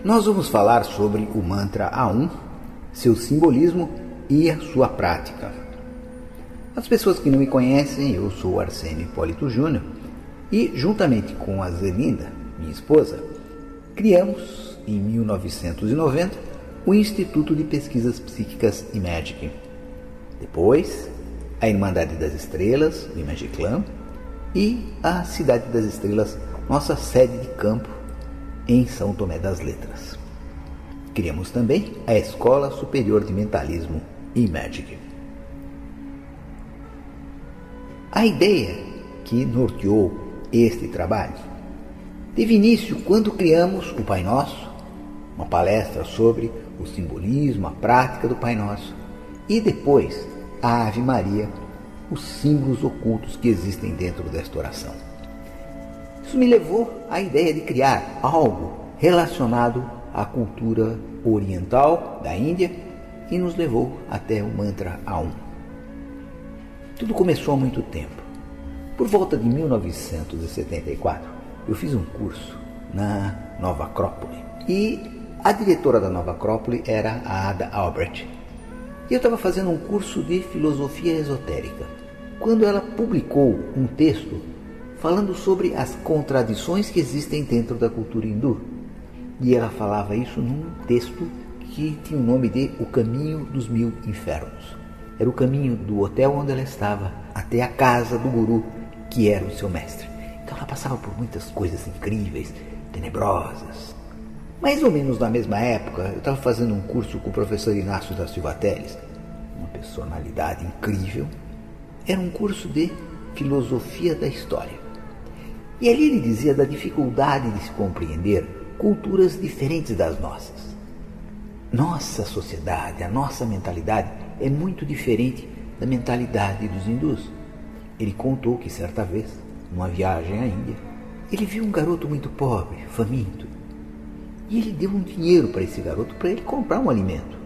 Nós vamos falar sobre o mantra A1, seu simbolismo e a sua prática. As pessoas que não me conhecem, eu sou Arsênio Hipólito Júnior e, juntamente com a Zelinda, minha esposa, criamos, em 1990, o Instituto de Pesquisas Psíquicas Imagic. Depois, a Irmandade das Estrelas, o Imagiclan, e a Cidade das Estrelas, nossa sede de campo em São Tomé das Letras. Criamos também a Escola Superior de Mentalismo Imagic. A ideia que norteou este trabalho teve início quando criamos o Pai Nosso, uma palestra sobre o simbolismo, a prática do Pai Nosso, e depois a Ave Maria, os símbolos ocultos que existem dentro desta oração. Isso me levou à ideia de criar algo relacionado à cultura oriental da Índia e nos levou até o mantra A1. Tudo começou há muito tempo. Por volta de 1974, eu fiz um curso na Nova Acrópole e a diretora da Nova Acrópole era a Ada Albrecht. E eu estava fazendo um curso de filosofia esotérica, quando ela publicou um texto falando sobre as contradições que existem dentro da cultura hindu. E ela falava isso num texto que tinha o nome de O Caminho dos Mil Infernos. Era o caminho do hotel onde ela estava até a casa do guru, que era o seu mestre. Então ela passava por muitas coisas incríveis, tenebrosas. Mais ou menos na mesma época, eu estava fazendo um curso com o professor Inácio da Silva Teles, uma personalidade incrível. Era um curso de filosofia da história. E ali ele dizia da dificuldade de se compreender culturas diferentes das nossas. Nossa sociedade, a nossa mentalidade é muito diferente da mentalidade dos hindus. Ele contou que certa vez, numa viagem à Índia, ele viu um garoto muito pobre, faminto. E ele deu um dinheiro para esse garoto para ele comprar um alimento.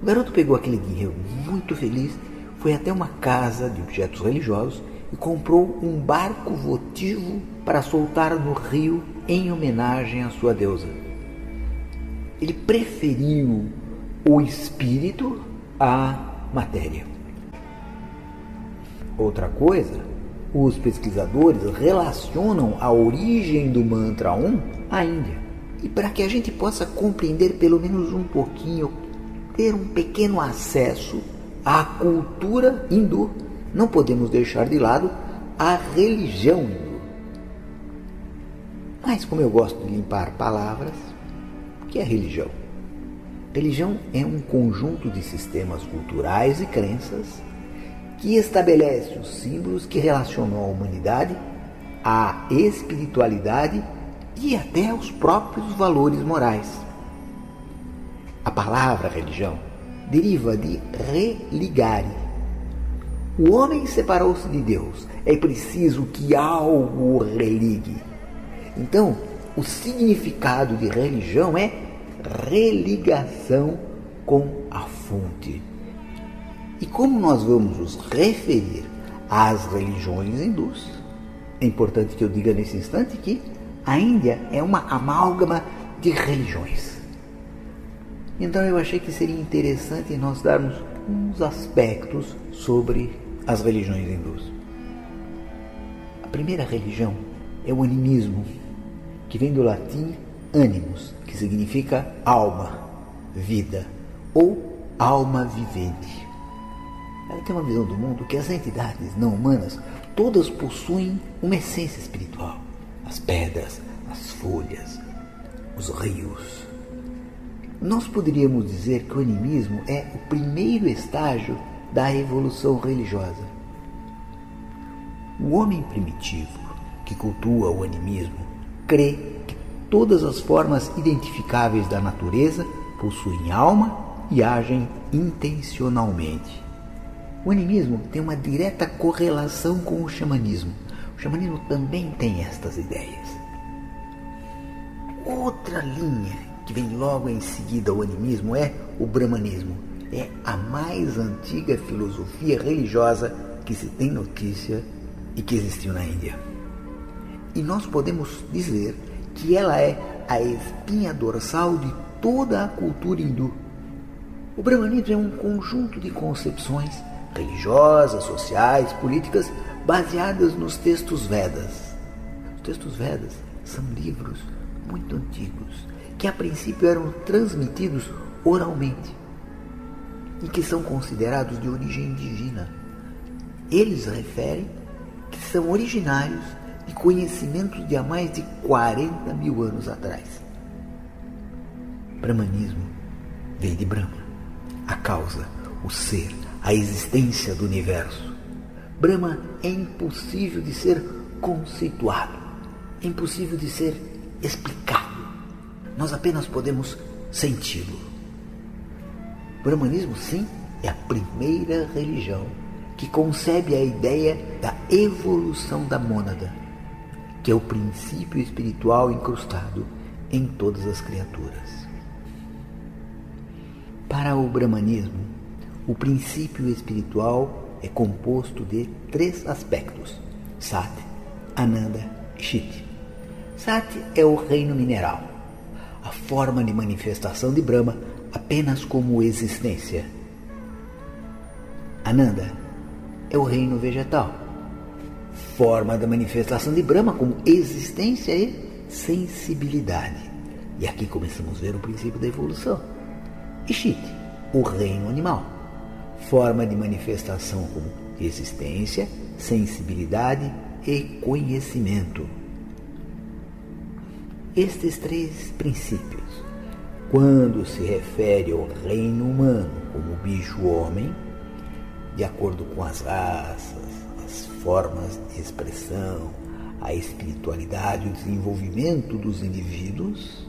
O garoto pegou aquele dinheiro muito feliz, foi até uma casa de objetos religiosos e comprou um barco votivo para soltar no rio em homenagem à sua deusa. Ele preferiu o espírito à matéria. Outra coisa, os pesquisadores relacionam a origem do mantra Om à Índia. E para que a gente possa compreender pelo menos um pouquinho, ter um pequeno acesso à cultura hindu, não podemos deixar de lado a religião hindu. Mas como eu gosto de limpar palavras, o que é religião? Religião é um conjunto de sistemas culturais e crenças que estabelece os símbolos que relacionam a humanidade à espiritualidade e até aos próprios valores morais. A palavra religião deriva de religare. O homem separou-se de Deus, é preciso que algo o religue. Então, o significado de religião é religação com a fonte. E como nós vamos nos referir às religiões hindus, é importante que eu diga nesse instante que a Índia é uma amálgama de religiões. Então eu achei que seria interessante nós darmos uns aspectos sobre as religiões hindus. A primeira religião é o animismo, que vem do latim animus, que significa alma, vida ou alma vivente. Ela tem uma visão do mundo que as entidades não humanas todas possuem uma essência espiritual. As pedras, as folhas, os rios. Nós poderíamos dizer que o animismo é o primeiro estágio da evolução religiosa. O homem primitivo que cultua o animismo crê que todas as formas identificáveis da natureza possuem alma e agem intencionalmente. O animismo tem uma direta correlação com o xamanismo. O xamanismo também tem estas ideias. Outra linha que vem logo em seguida ao animismo é o brahmanismo. É a mais antiga filosofia religiosa que se tem notícia e que existiu na Índia. E nós podemos dizer que ela é a espinha dorsal de toda a cultura hindu. O Brahmanismo é um conjunto de concepções religiosas, sociais, políticas, baseadas nos textos Vedas. Os textos Vedas são livros muito antigos, que a princípio eram transmitidos oralmente e que são considerados de origem divina. Eles referem que são originários de conhecimentos de há mais de 40 mil anos atrás. Brahmanismo vem de Brahma, a causa, o ser, a existência do universo. Brahma é impossível de ser conceituado, é impossível de ser explicado. Nós apenas podemos senti-lo. O Brahmanismo, sim, é a primeira religião que concebe a ideia da evolução da mônada, que é o princípio espiritual incrustado em todas as criaturas. Para o Brahmanismo, o princípio espiritual é composto de 3 aspectos: Sat, Ananda e Chit. Sat é o reino mineral, a forma de manifestação de Brahma apenas como existência. Ananda é o reino vegetal, forma da manifestação de Brahma como existência e sensibilidade. E aqui começamos a ver o princípio da evolução. E Chit, o reino animal, forma de manifestação como existência, sensibilidade e conhecimento. Estes 3 princípios, quando se refere ao reino humano como bicho-homem, de acordo com as raças, as formas de expressão, a espiritualidade, o desenvolvimento dos indivíduos,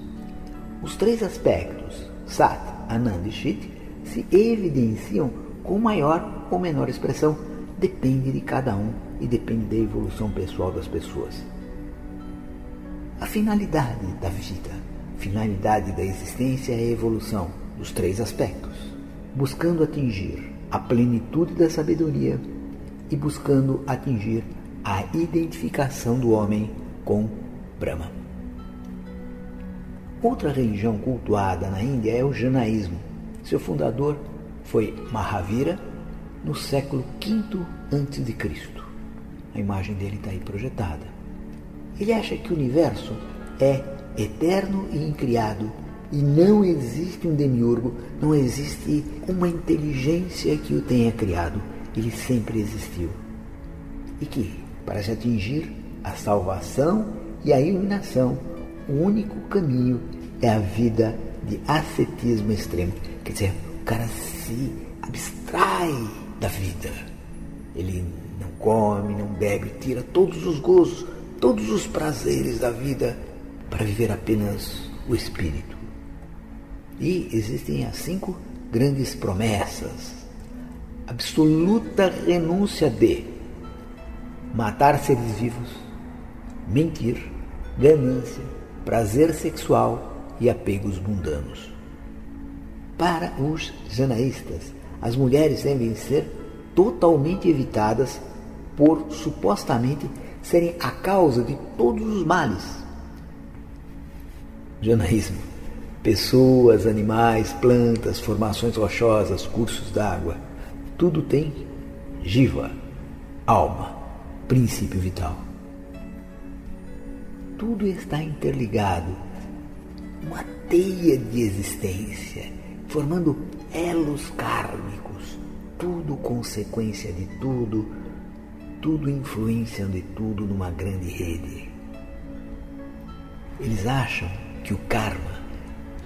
os 3 aspectos, Sat, Ananda e Chit, se evidenciam com maior ou menor expressão, depende de cada um e depende da evolução pessoal das pessoas. A finalidade da vida, a finalidade da existência é a evolução dos 3 aspectos, buscando atingir a plenitude da sabedoria e buscando atingir a identificação do homem com Brahma. Outra religião cultuada na Índia é o Janaísmo. Seu fundador foi Mahavira, no século V a.C. A imagem dele está aí projetada. Ele acha que o universo é eterno e incriado e não existe um demiurgo, não existe uma inteligência que o tenha criado. Ele sempre existiu. E que, para se atingir a salvação e a iluminação, o único caminho é a vida de ascetismo extremo. Quer dizer, o cara se abstrai da vida. Ele não come, não bebe, tira todos os gozos, todos os prazeres da vida para viver apenas o espírito. E existem as 5 grandes promessas. Absoluta renúncia de matar seres vivos, mentir, ganância, prazer sexual e apegos mundanos. Para os janaístas, as mulheres devem ser totalmente evitadas por supostamente serem a causa de todos os males. Janaísmo: pessoas, animais, plantas, formações rochosas, cursos d'água, tudo tem jiva, alma, princípio vital. Tudo está interligado, uma teia de existência, formando elos kármicos, tudo consequência de tudo, tudo influenciando de tudo numa grande rede. Eles acham que o karma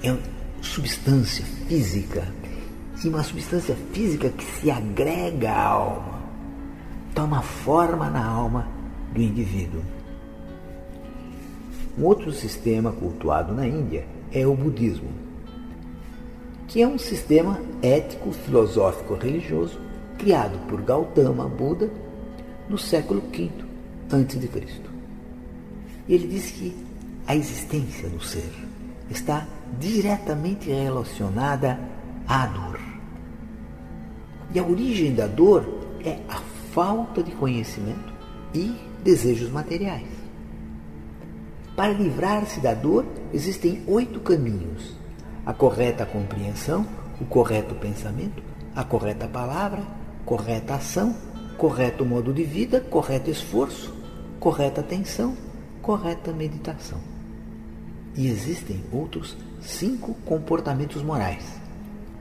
é uma substância física, e uma substância física que se agrega à alma, toma forma na alma do indivíduo. Um outro sistema cultuado na Índia é o budismo, que é um sistema ético, filosófico, religioso criado por Gautama Buda no século V a.C. E ele diz que a existência do ser está diretamente relacionada à dor. E a origem da dor é a falta de conhecimento e desejos materiais. Para livrar-se da dor, existem 8 caminhos: a correta compreensão, o correto pensamento, a correta palavra, correta ação, correto modo de vida, correto esforço, correta atenção, correta meditação. E existem outros 5 comportamentos morais: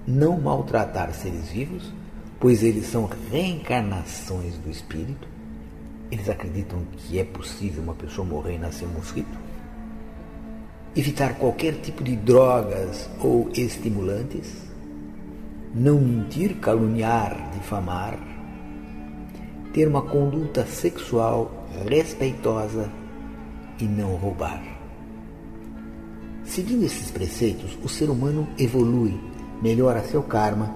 não maltratar seres vivos, pois eles são reencarnações do espírito. Eles acreditam que é possível uma pessoa morrer e nascer mosquito. Evitar qualquer tipo de drogas ou estimulantes. Não mentir, caluniar, difamar. Ter uma conduta sexual respeitosa e não roubar. Seguindo esses preceitos, o ser humano evolui, melhora seu karma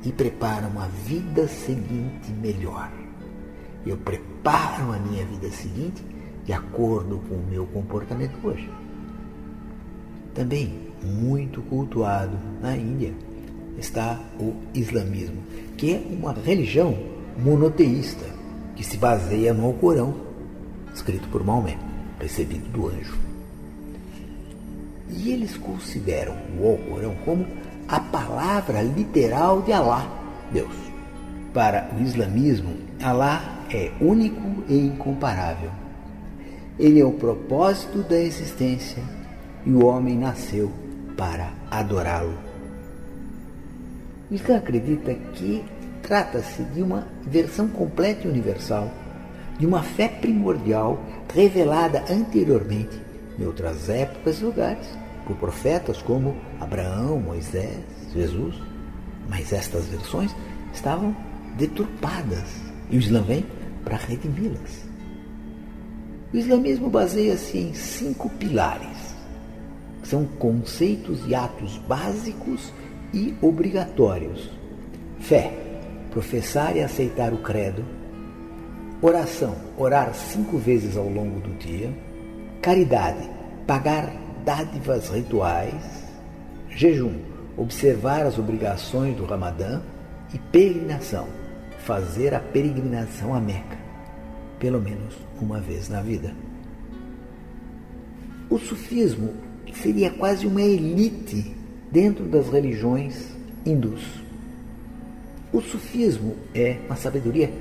e prepara uma vida seguinte melhor. Eu preparo a minha vida seguinte de acordo com o meu comportamento hoje. Também muito cultuado na Índia está o islamismo, que é uma religião monoteísta que se baseia no Alcorão, escrito por Maomé, recebido do anjo. E eles consideram o Alcorão como a palavra literal de Alá, Deus. Para o islamismo, Alá é único e incomparável. Ele é o propósito da existência e o homem nasceu para adorá-lo. O Islã acredita que trata-se de uma versão completa e universal de uma fé primordial revelada anteriormente em outras épocas e lugares por profetas como Abraão, Moisés, Jesus, mas estas versões estavam deturpadas e o Islã vem para redimi-las. O islamismo baseia-se em 5 pilares, que são conceitos e atos básicos e obrigatórios: fé, professar e aceitar o credo; oração, orar 5 vezes ao longo do dia; caridade, pagar dádivas rituais; jejum, observar as obrigações do Ramadã; e peregrinação, fazer a peregrinação a Meca, pelo menos uma vez na vida. O sufismo seria quase uma elite dentro das religiões hindus. O sufismo é uma sabedoria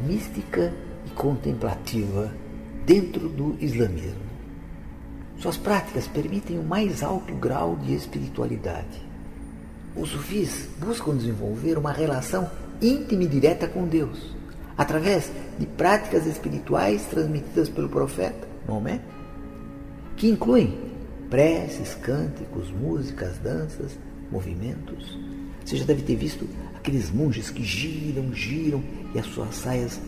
mística e contemplativa dentro do islamismo. Suas práticas permitem o mais alto grau de espiritualidade. Os sufis buscam desenvolver uma relação íntima e direta com Deus, através de práticas espirituais transmitidas pelo profeta Maomé, que incluem preces, cânticos, músicas, danças, movimentos. Você já deve ter visto aqueles monges que giram e as suas saias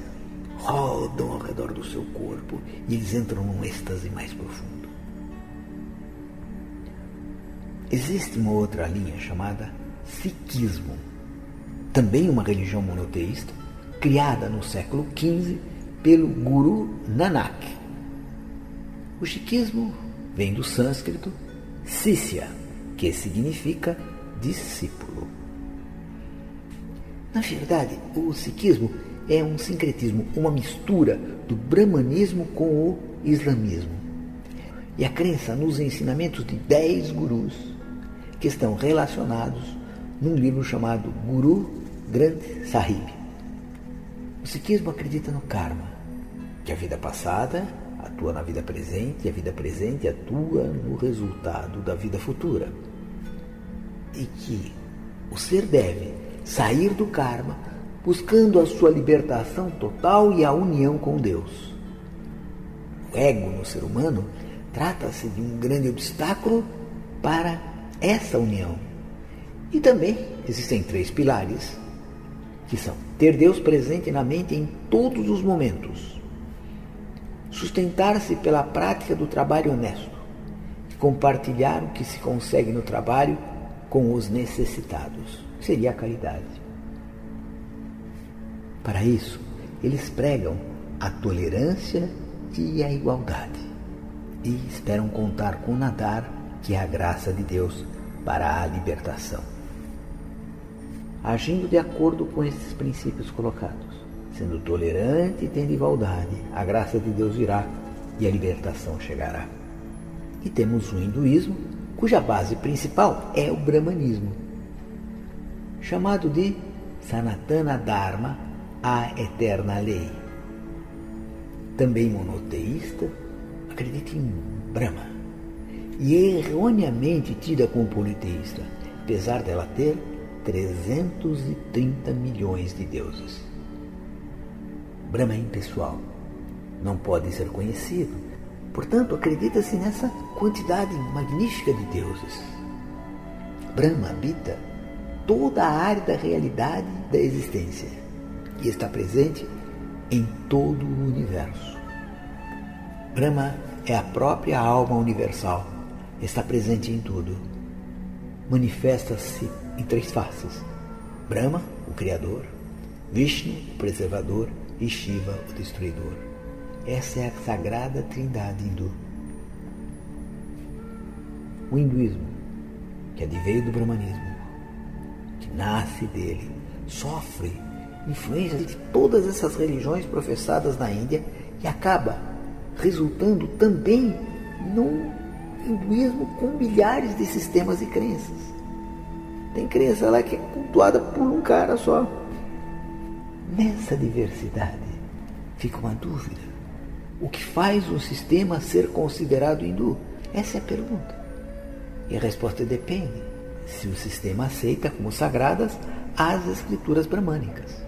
rodam ao redor do seu corpo e eles entram num êxtase mais profundo. Existe uma outra linha chamada Sikhismo, também uma religião monoteísta, criada no século XV pelo Guru Nanak. O Sikhismo vem do sânscrito Sisya, que significa discípulo. Na verdade, o Sikhismo é um sincretismo, uma mistura do brahmanismo com o islamismo. E a crença nos ensinamentos de 10 gurus que estão relacionados num livro chamado Guru Granth Sahib. O Sikhismo acredita no karma, que a vida passada atua na vida presente e a vida presente atua no resultado da vida futura. E que o ser deve sair do karma buscando a sua libertação total e a união com Deus. O ego no ser humano trata-se de um grande obstáculo para essa união. E também existem 3 pilares, que são ter Deus presente na mente em todos os momentos, sustentar-se pela prática do trabalho honesto e compartilhar o que se consegue no trabalho com os necessitados, seria a caridade. Para isso, eles pregam a tolerância e a igualdade e esperam contar com o nadar, que é a graça de Deus para a libertação. Agindo de acordo com esses princípios colocados, sendo tolerante e tendo igualdade, a graça de Deus virá e a libertação chegará. E temos o hinduísmo, cuja base principal é o brahmanismo, chamado de Sanatana Dharma, a eterna lei. Também monoteísta, acredita em Brahma e é erroneamente tida como politeísta, apesar dela ter 330 milhões de deuses. Brahma é impessoal, não pode ser conhecido, portanto acredita-se nessa quantidade magnífica de deuses. Brahma habita toda a área da realidade da existência e está presente em todo o universo. Brahma é a própria alma universal, está presente em tudo. Manifesta-se em 3 faces: Brahma, o Criador; Vishnu, o Preservador; e Shiva, o Destruidor. Essa é a sagrada trindade hindu. O hinduísmo, que adveio do brahmanismo, que nasce dele, sofre influência de todas essas religiões professadas na Índia e acaba resultando também num hinduísmo com milhares de sistemas e crenças. Tem crença lá que é cultuada por um cara só. Nessa diversidade fica uma dúvida: o que faz um sistema ser considerado hindu? Essa é a pergunta. E a resposta depende se o sistema aceita como sagradas as escrituras bramânicas.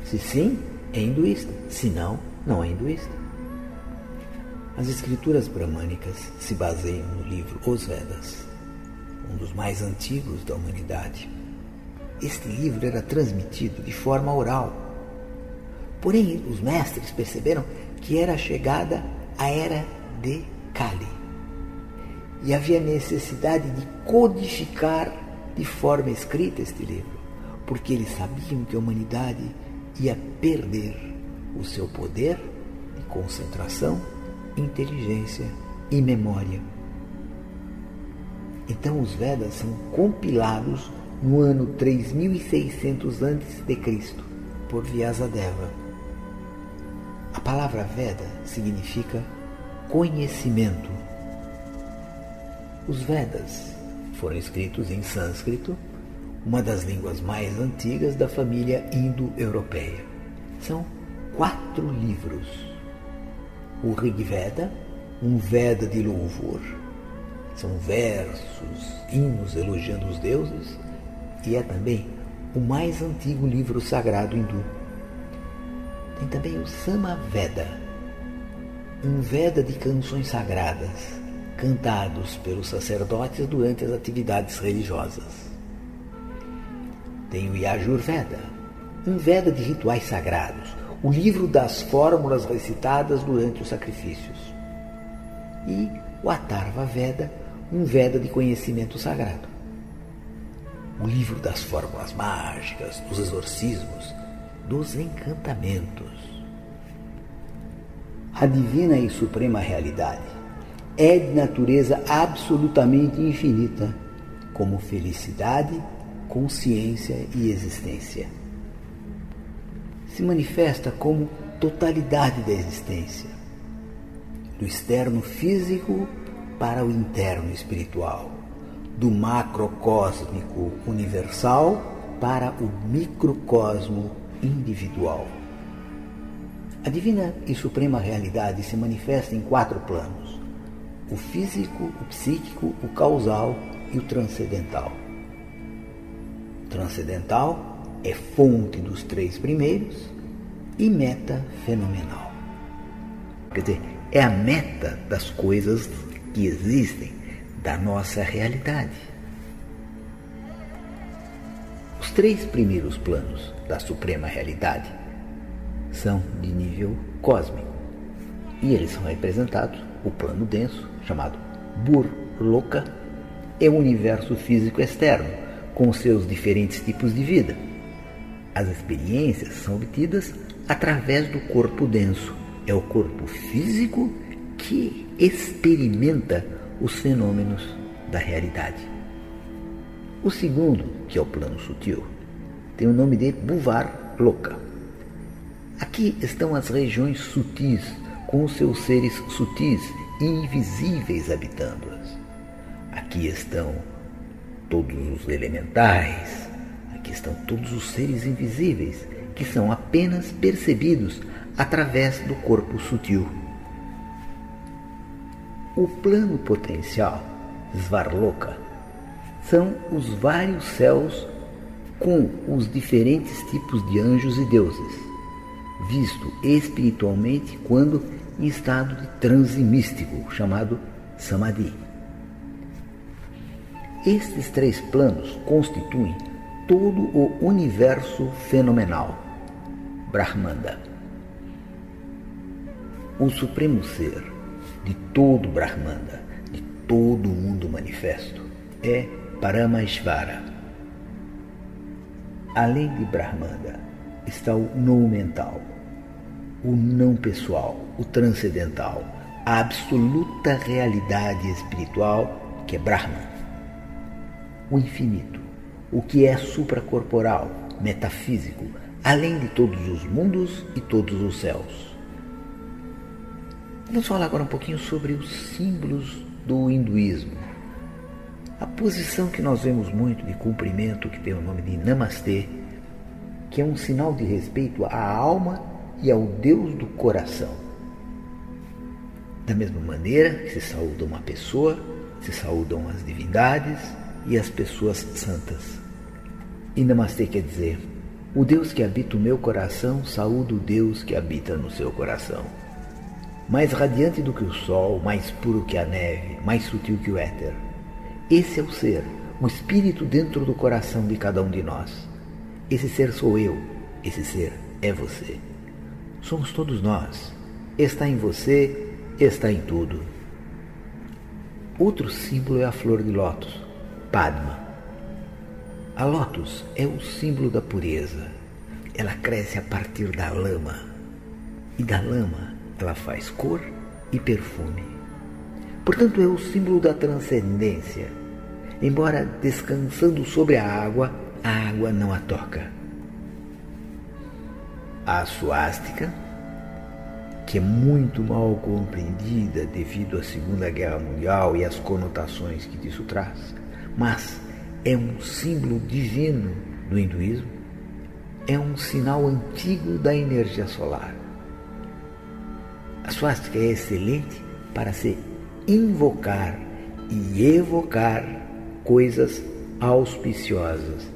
Se sim, é hinduísta. Se não, não é hinduísta. As escrituras bramânicas se baseiam no livro Os Vedas, um dos mais antigos da humanidade. Este livro era transmitido de forma oral. Porém, os mestres perceberam que era chegada a era de Kali e havia necessidade de codificar de forma escrita este livro, porque eles sabiam que a humanidade ia perder o seu poder de concentração, inteligência e memória. Então os Vedas são compilados no ano 3600 a.C. por Vyasadeva. A palavra Veda significa conhecimento. Os Vedas foram escritos em sânscrito, uma das línguas mais antigas da família indo-europeia. São 4 livros. O Rig Veda, um Veda de louvor. São versos, hinos elogiando os deuses, e é também o mais antigo livro sagrado hindu. Tem também o Sama Veda, um Veda de canções sagradas, cantados pelos sacerdotes durante as atividades religiosas. Tem o Yajur Veda, um Veda de rituais sagrados, o livro das fórmulas recitadas durante os sacrifícios. E o Atharva Veda, um Veda de conhecimento sagrado, o livro das fórmulas mágicas, dos exorcismos, dos encantamentos. A divina e suprema realidade é de natureza absolutamente infinita, como felicidade, consciência e existência. Se manifesta como totalidade da existência, do externo físico para o interno espiritual, do macrocósmico universal para o microcosmo individual. A divina e suprema realidade se manifesta em 4 planos: o físico, o psíquico, o causal e o transcendental. O transcendental é fonte dos 3 primeiros e meta fenomenal. Quer dizer, é a meta das coisas que existem, da nossa realidade. Os 3 primeiros planos da suprema realidade são de nível cósmico e eles são representados: o plano denso, chamado Burloka, é o universo físico externo, com seus diferentes tipos de vida. As experiências são obtidas através do corpo denso. É o corpo físico que experimenta os fenômenos da realidade. O segundo, que é o plano sutil, tem o nome de Bhuvar Loka. Aqui estão as regiões sutis, com os seus seres sutis invisíveis habitando-as. Aqui estão todos os elementais, aqui estão todos os seres invisíveis, que são apenas percebidos através do corpo sutil. O plano potencial, Svarloka, são os vários céus com os diferentes tipos de anjos e deuses, visto espiritualmente quando em estado de transe místico, chamado Samadhi. Estes 3 planos constituem todo o universo fenomenal, Brahmanda. O supremo ser de todo Brahmanda, de todo o mundo manifesto, é Parameshvara. Além de Brahmanda está o não mental, o não pessoal, o transcendental, a absoluta realidade espiritual que é Brahman. O infinito, o que é supracorporal, metafísico, além de todos os mundos e todos os céus. Vamos falar agora um pouquinho sobre os símbolos do hinduísmo. A posição que nós vemos muito de cumprimento, que tem o nome de Namastê, que é um sinal de respeito à alma e ao Deus do coração. Da mesma maneira que se saúda uma pessoa, se saúdam as divindades e as pessoas santas. E Namastê quer dizer: o Deus que habita o meu coração saúda o Deus que habita no seu coração. Mais radiante do que o sol, mais puro que a neve, mais sutil que o éter. Esse é o ser, o espírito dentro do coração de cada um de nós. Esse ser sou eu, esse ser é você. Somos todos nós. Está em você, está em tudo. Outro símbolo é a flor de lótus, Padma. A lótus é o símbolo da pureza. Ela cresce a partir da lama. E da lama ela faz cor e perfume. Portanto, é o símbolo da transcendência. Embora descansando sobre a água não a toca. A suástica, que é muito mal compreendida devido à Segunda Guerra Mundial e às conotações que disso traz, mas é um símbolo divino do hinduísmo, é um sinal antigo da energia solar. A suástica é excelente para se invocar e evocar coisas auspiciosas.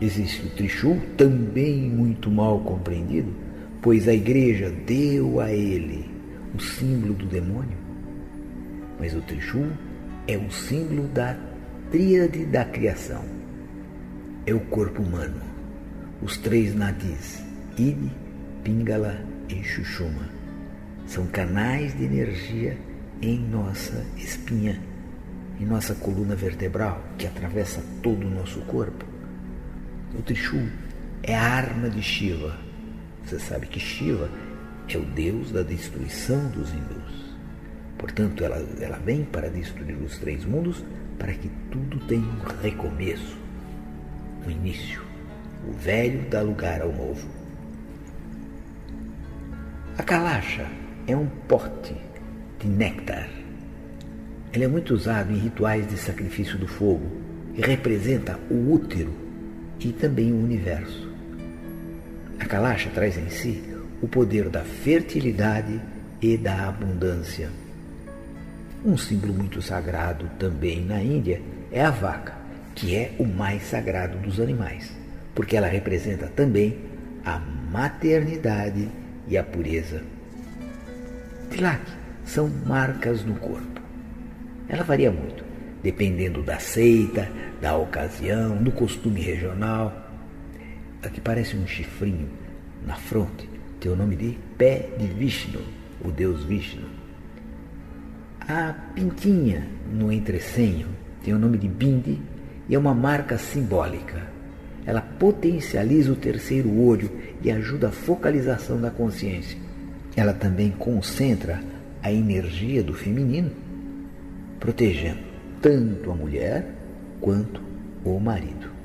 Existe o Trishul, também muito mal compreendido, pois a igreja deu a ele o símbolo do demônio. Mas o Trishul é o símbolo da tríade da criação. É o corpo humano, os 3 nadis, Id, Pingala e Sushumna. São canais de energia em nossa espinha, em nossa coluna vertebral, que atravessa todo o nosso corpo. O Trishul é a arma de Shiva. Você sabe que Shiva é o deus da destruição dos hindus. Portanto, ela vem para destruir os 3 mundos, para que tudo tenha um recomeço, um início. O velho dá lugar ao novo. A Kalasha é um pote de néctar. Ele é muito usado em rituais de sacrifício do fogo e representa o útero e também o universo. A Kalasha traz em si o poder da fertilidade e da abundância. Um símbolo muito sagrado também na Índia é a vaca, que é o mais sagrado dos animais, porque ela representa também a maternidade e a pureza. Tilak são marcas no corpo. Ela varia muito, dependendo da seita, da ocasião, do costume regional. A que parece um chifrinho na fronte tem o nome de pé de Vishnu, o deus Vishnu. A pintinha no entrecenho tem o nome de Bindi e é uma marca simbólica. Ela potencializa o 3º olho e ajuda a focalização da consciência. Ela também concentra a energia do feminino, protegendo tanto a mulher quanto o marido.